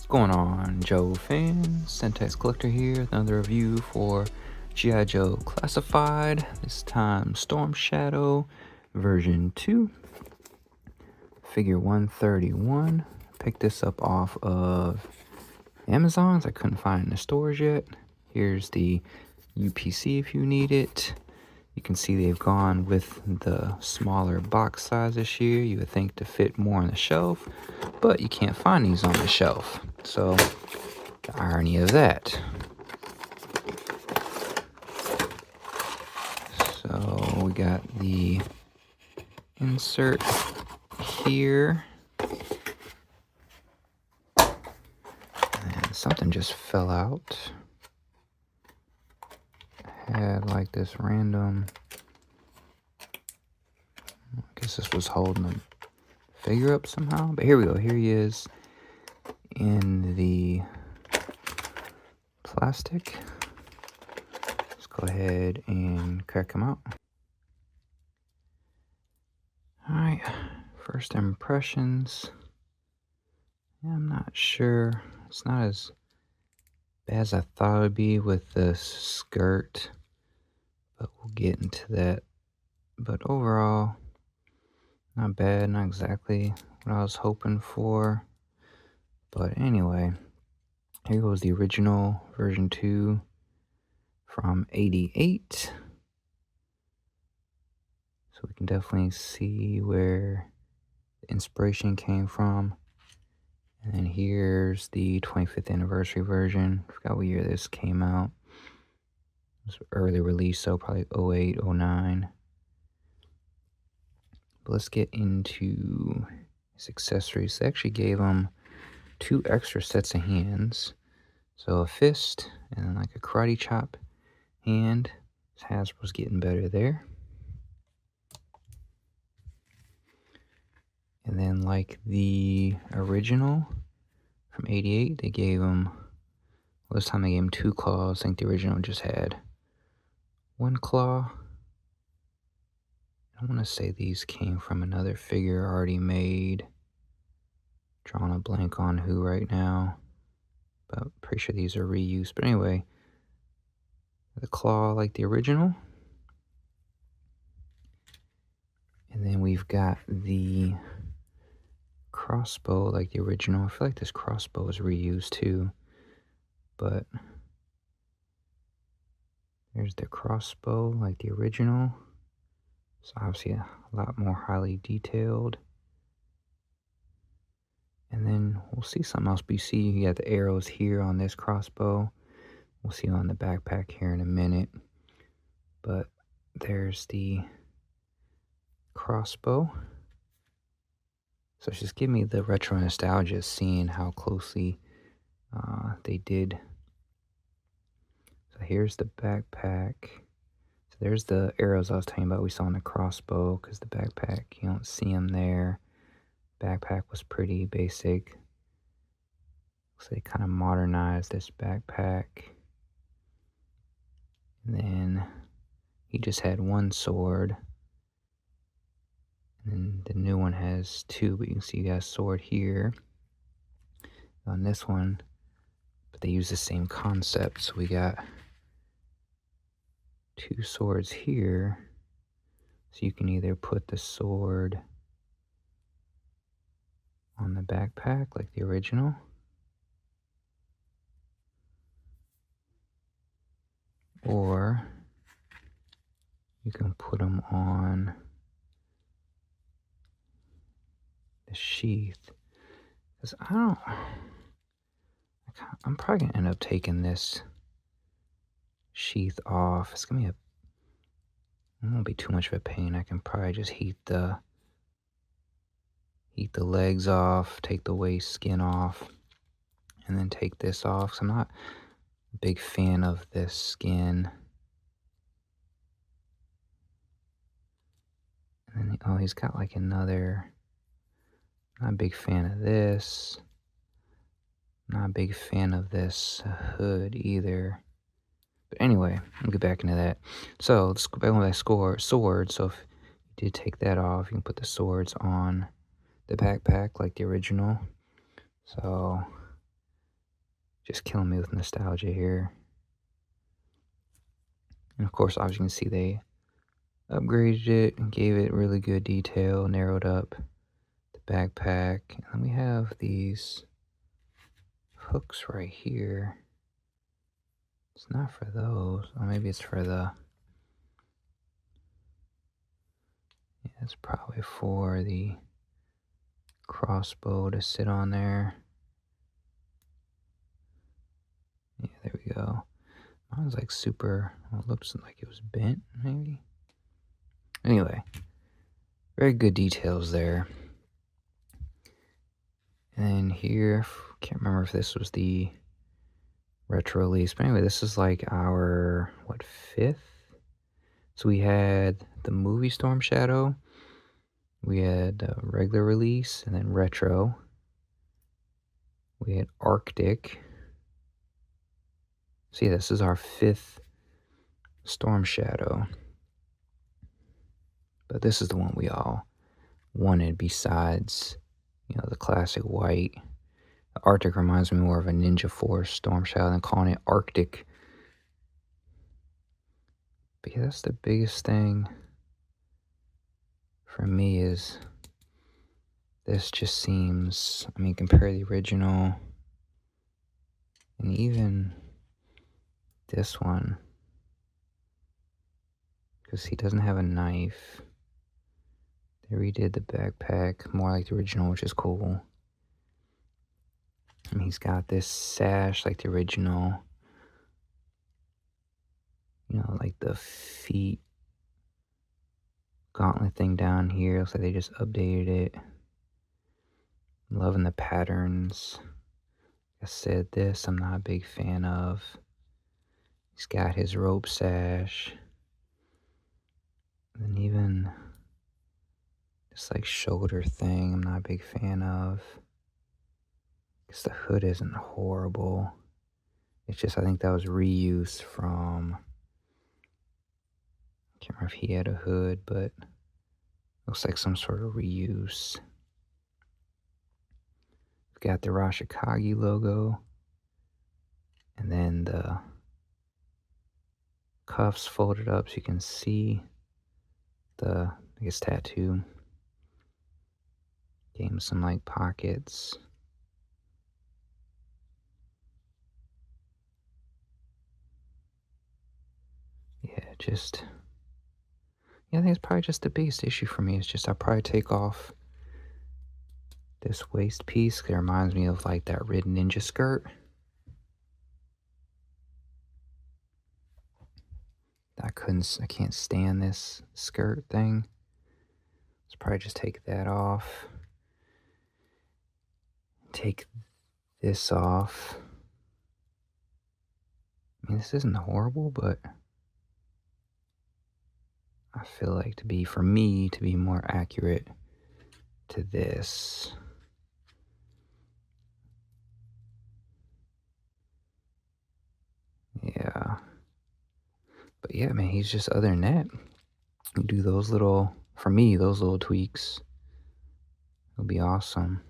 Going on, Joe fans? Centex Collector here with another review for G.I. Joe Classified. This time Storm Shadow version 2, figure 131. Picked this up off of Amazon's. I couldn't find it in the stores yet. Here's the UPC if you need it. You can see they've gone with the smaller box size this year. You would think to fit more on the shelf, but you can't find these on the shelf. So, the irony of that. So, we got the insert here. And something just fell out. Had like this random, I guess this was holding the figure up somehow, but here we go. Here he is in the plastic. Let's go ahead and crack him out. Alright, first impressions. Yeah, I'm not sure. It's not as bad as I thought it would be with the skirt, but we'll get into that. But overall, not bad, not exactly what I was hoping for. But anyway, here goes the original version 2 from '88. So we can definitely see where the inspiration came from. And then here's the 25th anniversary version. I forgot what year this came out. It was early release, so probably 08, 09. But let's get into his accessories. They actually gave him 2 extra sets of hands. So a fist and then like a karate chop hand. Hasbro's getting better there. And then like the original from '88, they gave him, well, this time they gave him 2 claws. I think the original just had 1 claw. I want to say these came from another figure already made. Drawing a blank on who right now, but pretty sure these are reused. But anyway, the claw like the original. And then we've got the crossbow like the original. I feel like this crossbow is reused too, but there's the crossbow like the original. It's obviously a lot more highly detailed. And then we'll see something else. But you see you got the arrows here on this crossbow. We'll see on the backpack here in a minute. But there's the crossbow. So it's just giving me the retro nostalgia, seeing how closely they did. So here's the backpack. So there's the arrows I was telling you about we saw on the crossbow, because the backpack, you don't see them there. Backpack was pretty basic. So they kind of modernized this backpack. And then he just had 1 sword. And the new one has 2, but you can see you got a sword here on this one, but they use the same concept. So we got 2 swords here. So you can either put the sword on the backpack like the original, or you can put them on the sheath. Because I'm probably gonna end up taking this sheath off. It's gonna won't be too much of a pain. I can probably just heat the legs off, take the waist skin off, and then take this off. So I'm not a big fan of this skin. And then, oh, he's got like another. Not a big fan of this. Not a big fan of this hood either. But anyway, I'll get back into that. So let's go back with that sword. So if you did take that off, you can put the swords on the backpack like the original. So Just killing me with nostalgia here. And of course, obviously you can see they upgraded it and gave it really good detail, narrowed up the backpack. And then we have these hooks right here. It's not for those. Or maybe it's for the... Yeah, it's probably for the crossbow to sit on there. Yeah, there we go. Mine's like super... Well, it looks like it was bent, maybe? Anyway, very good details there. And then here, can't remember if this was the retro release, but anyway, this is like our, what, 5th? So we had the movie Storm Shadow, we had regular release, and then retro. We had Arctic. See, this is our 5th Storm Shadow. But this is the one we all wanted besides, you know, the classic white. The Arctic reminds me more of a Ninja Force Storm Shadow than calling it Arctic. But yeah, that's the biggest thing for me is this just seems, I mean, compare the original and even this one, because he doesn't have a knife. They redid the backpack more like the original, which is cool. And he's got this sash like the original. You know, like the feet gauntlet thing down here. Looks like they just updated it. Loving the patterns. Like I said, this I'm not a big fan of. He's got his rope sash. And then even this like shoulder thing I'm not a big fan of. Because the hood isn't horrible. It's just, I think that was reuse from, I can't remember if he had a hood, but looks like some sort of reuse. We've got the Rashikage logo. And then the cuffs folded up so you can see the, I guess, tattoo. Gave him some like pockets. Yeah, just, yeah, I think it's probably just the biggest issue for me. It's just I'll probably take off this waist piece. It reminds me of like that Red Ninja skirt. I can't stand this skirt thing. Let's probably just take that off. Take this off. I mean, this isn't horrible, but I feel like for me to be more accurate to this. Yeah. But yeah, man, he's just, other than that, you do those little, for me, those little tweaks. It'll be awesome.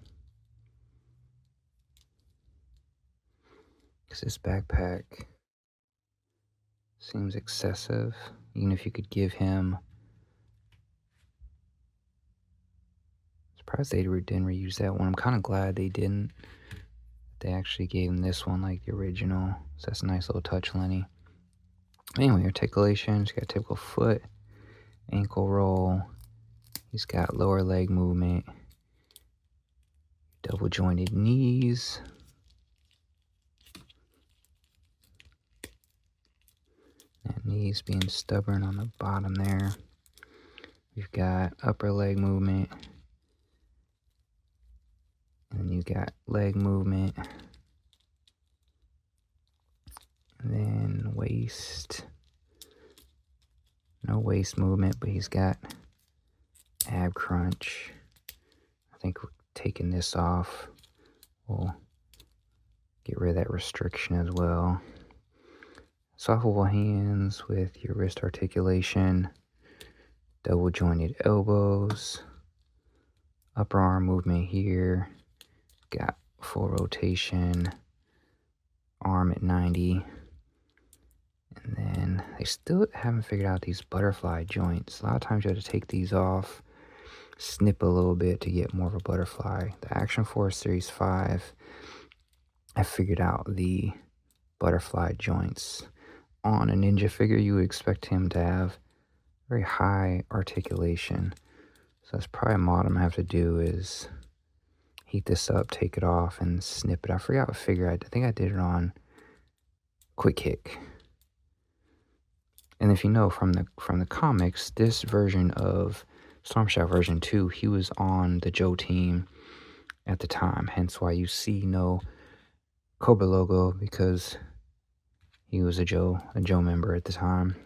Because this backpack seems excessive. Even if you could give him, surprised they didn't reuse that one. I'm kind of glad they didn't. They actually gave him this one like the original. So that's a nice little touch, Lenny. Anyway, articulation. He's got typical foot, ankle roll. He's got lower leg movement, double jointed knees. And knees being stubborn on the bottom there. We've got upper leg movement. And then you got leg movement. And then waist. No waist movement, but he's got ab crunch. I think we're taking this off. We'll get rid of that restriction as well. Swappable hands with your wrist articulation. Double jointed elbows. Upper arm movement here. Got full rotation. arm at 90. And then they still haven't figured out these butterfly joints. A lot of times you have to take these off, snip a little bit to get more of a butterfly. The Action Force Series 5, I figured out the butterfly joints. On a ninja figure, you would expect him to have very high articulation. So that's probably a mod I'm gonna have to do is heat this up, take it off, and snip it. I forgot what figure I think I did it on Quick Kick. And if you know from the comics, this version of Storm Shadow version 2, he was on the Joe team at the time. Hence why you see no Cobra logo, because he was a Joe member at the time.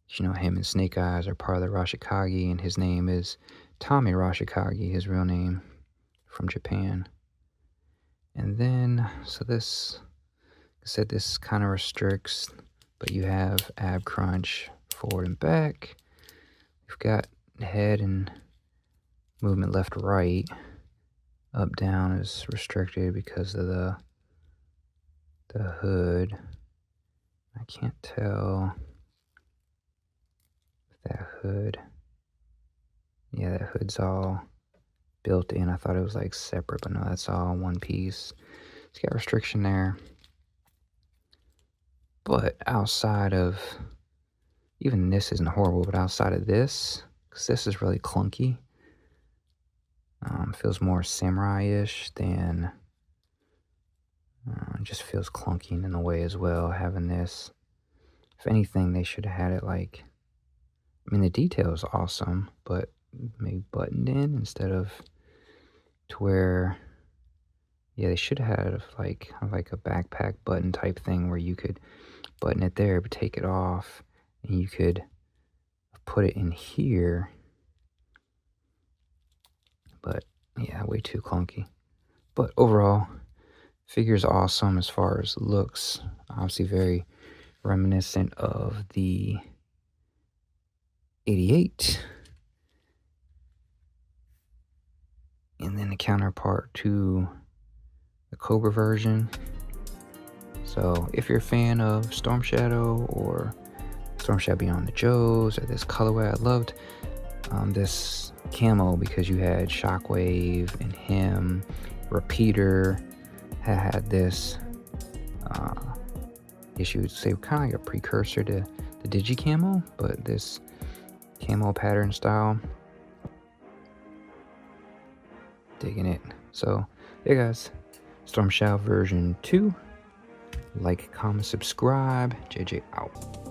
You know, him and Snake Eyes are part of the Rashikage, and his name is Tommy Rashikage, his real name, from Japan. And then, so this, like I said, this kind of restricts, but you have ab crunch forward and back. We've got head and movement left right. Up down is restricted because of the hood. I can't tell if that hood, yeah, that hood's all built in. I thought it was like separate, but no, that's all one piece. It's got restriction there. But outside of, even this isn't horrible, but outside of this, because this is really clunky, feels more samurai-ish than, it just feels clunky in a way as well, having this. If anything, they should have had it like, I mean, the detail is awesome, but maybe buttoned in instead of to where, yeah, they should have had like a backpack button type thing where you could button it there but take it off, and you could put it in here. But yeah, way too clunky. But overall, figure's awesome as far as looks. Obviously very reminiscent of the 88. And then the counterpart to the Cobra version. So if you're a fan of Storm Shadow or Storm Shadow Beyond the Joes or this colorway, I loved this camo because you had Shockwave and him. Repeater had this issue, would say kind of like a precursor to the Digi Camo, but this camo pattern style. Digging it. So there, guys, Storm Shadow version 2. Like, comment, subscribe. JJ out.